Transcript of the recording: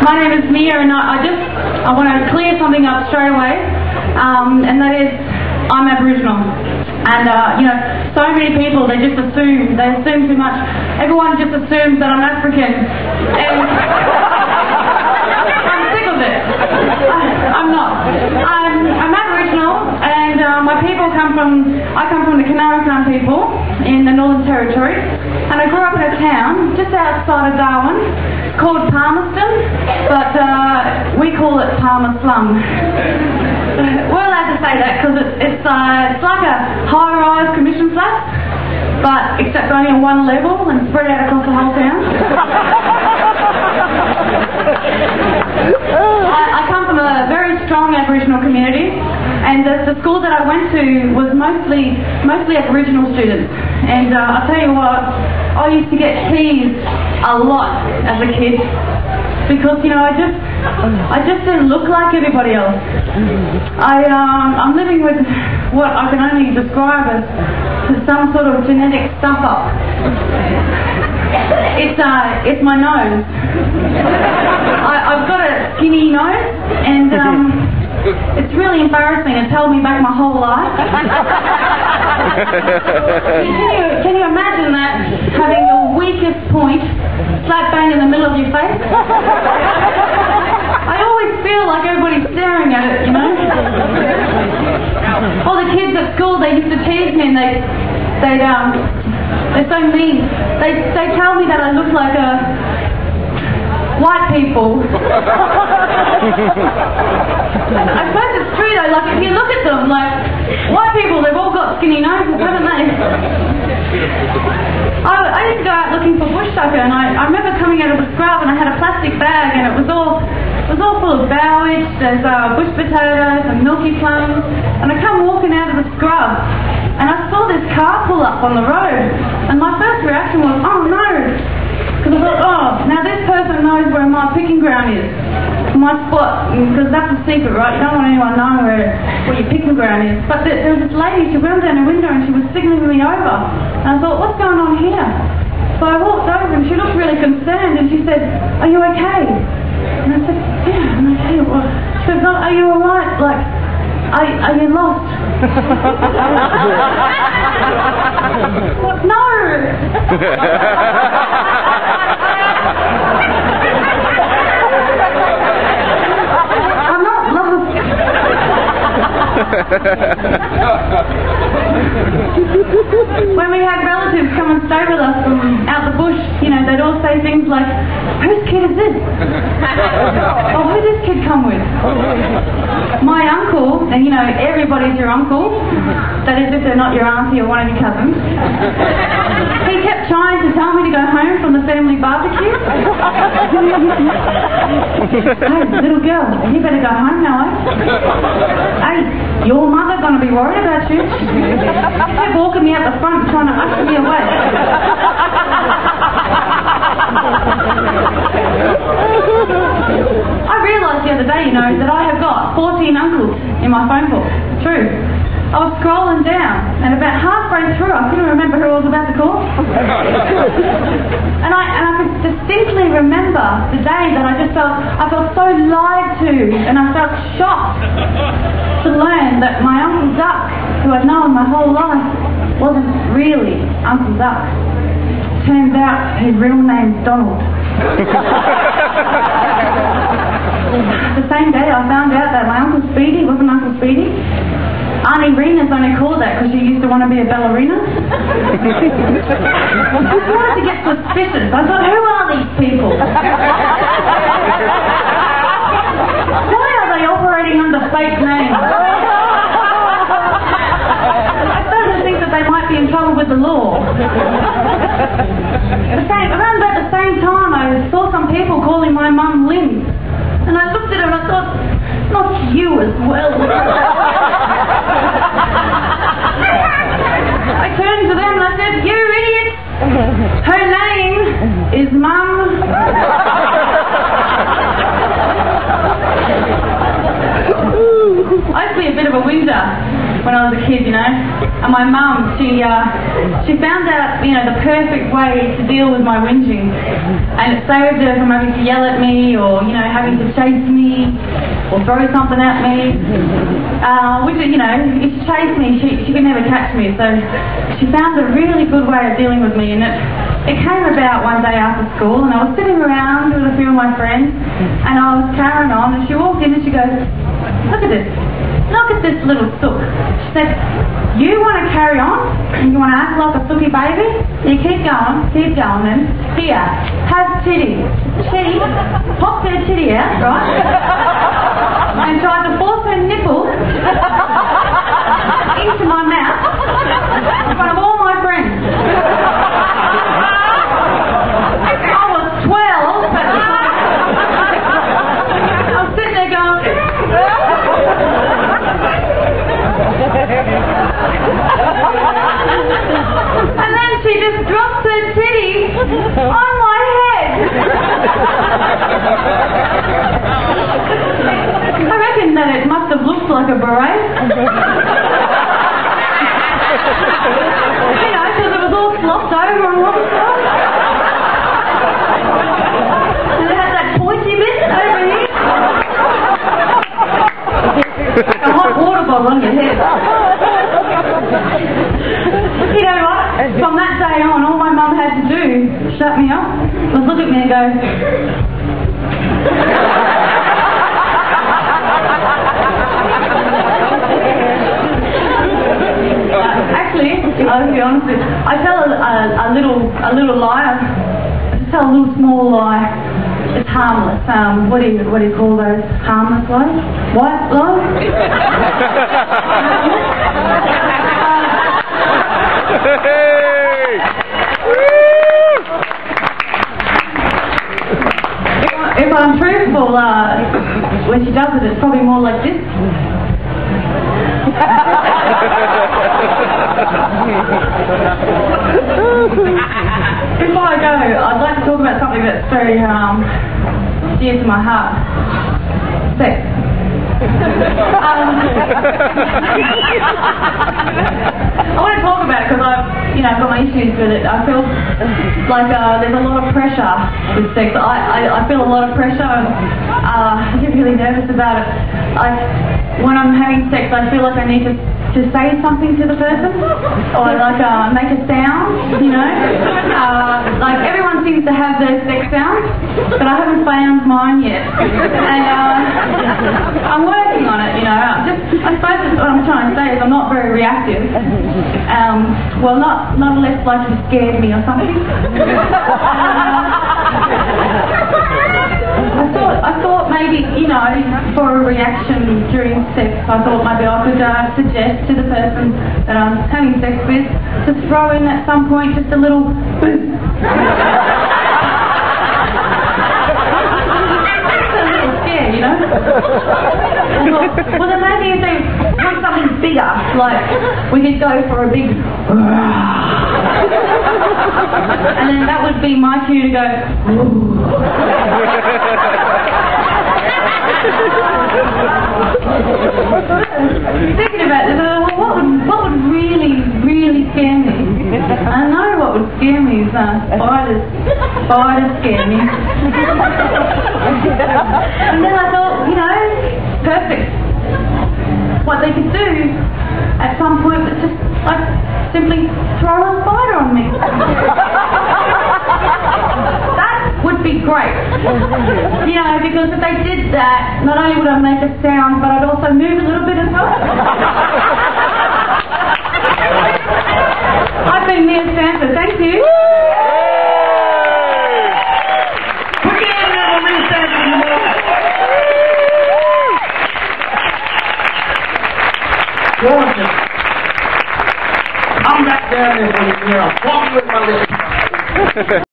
My name is Mia, and I want to clear something up straight away, and that is I'm Aboriginal. And so many people, they assume too much. Everyone just assumes that I'm African, and I'm sick of it. I'm not. I'm Aboriginal, and my people I come from the Kanarakan people in the Northern Territory, and I grew up in a town just outside of Darwin called Palmerston, but we call it Palmer Slum. We're allowed to say that because it's like a high-rise commission flat, but except only on one level and spread out across the whole town. I come from a very strong Aboriginal community, and the school that I went to was mostly Aboriginal students. And I'll tell you what, I used to get teased a lot as a kid because I just didn't look like everybody else. I'm living with what I can only describe as some sort of genetic stuff up. It's my nose. I've got a skinny nose, and it's really embarrassing. It's held me back my whole life. Can you imagine that, having your weakest point slap bang in the middle of your face? I always feel like everybody's staring at it, All the kids at school, they used to tease me, and they're so mean. They tell me that I look like white people. I suppose it's true though, like if you look at them, like white people, they've all got skinny noses, haven't they? I used to go out looking for bush tucker, and I remember coming out of the scrub, and I had a plastic bag, and it was all full of bowage, there's bush potatoes and milky plums, and I come walking out of the scrub, and I saw this car pull up on the road, and my first reaction was, oh no, because I thought, oh, now this person knows where my picking ground is, my spot, because that's a secret, right? You don't want anyone knowing where your picking ground is. But there was this lady, she went down the window and she was signalling me over, and I thought, what's going on here? So I walked over and she looked really concerned, and she said, are you okay? And I said, yeah, I'm okay. Well, she said, are you alright? Like, are you lost? What? No! I'm not lost. When we had relatives come and stay with us from out the bush, they'd all say things like, whose kid is this? Oh, who did this kid come with? My uncle, and everybody's your uncle, that is if they're not your auntie or one of your cousins, he kept trying to tell me to go home from the family barbecue. Hey, little girl, you better go home now, Hey, your mother gonna be worried about you. She kept walking me out the front trying to usher me away. I realised the other day, that I have got 14 uncles in my phone book. True. I was scrolling down, and about halfway through, I couldn't remember who I was about to call. And I could distinctly remember the day that I felt so lied to, and I felt shocked to learn that my Uncle Duck, who I'd known my whole life, wasn't really Uncle Duck. Turns out his real name's Donald. The same day I found out that my Uncle Speedy wasn't Uncle Speedy. Auntie Rena's only called that because she used to want to be a ballerina. I started to get suspicious. I thought, who are these people? Why are they operating under fake names? I started to think that they might be in trouble with the law. Around about the same time, I saw some people calling my mum Lynn. And I looked at her and I thought, not you as well. I turned to them and I said, you idiots! Her name is Mum. I used to be a bit of a whinger when I was a kid, And my mum, she found out, you know, the perfect way to deal with my whinging, and it saved her from having to yell at me, or, you know, having to chase me, or throw something at me. Which, you know, if she chased me, she could never catch me. So she found a really good way of dealing with me, and it came about one day after school, and I was sitting around with a few of my friends, and I was carrying on, and she walked in and she goes, "Look at this. Look at this little sook." She said, "You want to carry on? And you want to act like a sooky baby? You keep going then. Here, have titty." She popped her titty out, right? And tried to force her nipple into my mouth in front of all my friends. I was 12, but I was sitting there going... And then she just dropped her titty on my head. I reckon that it must have looked like a beret. You know, because it was all flopped over on one side. And it had that pointy bit over here. A hot water bottle on your head. You know what? From that day on, all my mum had to do, shut me up, was look at me and go... Actually, I'll be honest with you, I tell a little lie. I just tell a little small lie. It's harmless. What do you call those? Harmless lies? White lies? If I'm truthful, when she does it, it's probably more like this. Before I go, I'd like to talk about something that's very dear to my heart. Sex. I want to talk about it because I've got my issues with it. I feel like there's a lot of pressure with sex. I feel a lot of pressure, and I get really nervous about it. When I'm having sex, I feel like I need to say something to the person, or like make a sound, you know. Like everyone seems to have their sex sound, but I haven't found mine yet, and I'm working on it, you know. I suppose what I'm trying to say is I'm not very reactive. Well, not unless like you scared me or something. I thought maybe, you know, for a reaction during sex, I thought maybe I could suggest to the person that I'm having sex with to throw in at some point just a little boom. Just a little scare, you know? Well, then maybe if they want something bigger, like we could go for a big... And then that would be my cue to go... Thinking about this, what would really, really scare me? I know what would scare me is spiders. Spiders scare me. And then I thought, you know, perfect. What they could do at some point was just like simply throw a spider on me. That would be great. You know, because if they did that, not only would I make a sound, but I'd also move a little bit as well. I've been near Stanford, thank you. Put your hand up on Stanford. Gorgeous. I'm back down there for you. I'm walking with my lips.